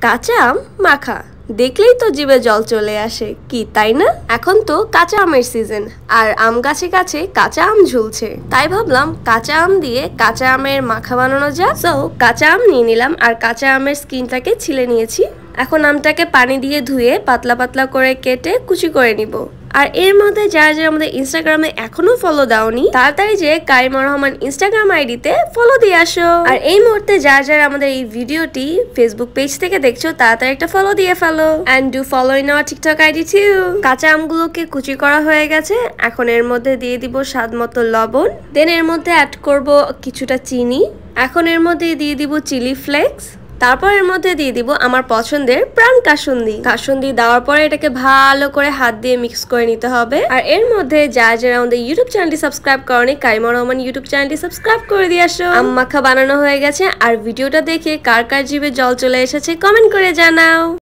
কাঁচা আম মাখা দেখলেই তো জিভে জল চলে আসে, কি তাই না? এখন তো কাঁচা আমের সিজন, আর আম গাছে গাছে কাঁচা আম ঝুলছে, তাই ভাবলাম কাঁচা আম দিয়ে কাঁচা আমের মাখা বানানো যাক। সো কাঁচা আম নিয়ে নিলাম আর কাঁচা আমের স্কিনটাকে ছিলে নিয়েছি। এখন আমটাকে পানি দিয়ে ধুয়ে পাতলা পাতলা করে কেটে কুচি করে নিব। আর এর মধ্যে যারা যারা আমাদের ইনস্টাগ্রামে এখনো ফলো দাওনি, তাড়াতাড়ি যে কারিমা রহমান ইনস্টাগ্রাম আইডিতে ফলো দিয়ে আসো। আর এই মুহূর্তে যারা যারা আমাদের এই ভিডিওটি ফেসবুক পেজ থেকে দেখছো, তাড়াতাড়ি একটা ফলো দিয়ে ফেলো and do follow in our TikTok ID too. কাঁচা আমগুলোকে কুচি করা হয়ে গেছে। এখন এর মধ্যে দিয়ে দিব স্বাদ মতো লবণ, দেন এর মধ্যে অ্যাড করব কিছুটা চিনি। এখন এর মধ্যে দিয়ে দিব চিলি ফ্লেক্স, তারপর এর মধ্যে দিয়ে দিব আমার পছন্দের প্রাণ কাসুন্দি। কাসুন্দি দেওয়ার পরে এটাকে ভালো করে হাত দিয়ে মিক্স করে নিতে হবে। আর এর মধ্যে যারা যারা আমাদের ইউটিউব চ্যানেলটি সাবস্ক্রাইব করনি, কারিমা রহমান ইউটিউব চ্যানেলটি সাবস্ক্রাইব করে দিয়ে আসো। আম মাখা বানানো হয়ে গেছে। আর ভিডিওটা দেখে কার কার জিভে জল চলে এসেছে কমেন্ট করে জানাও।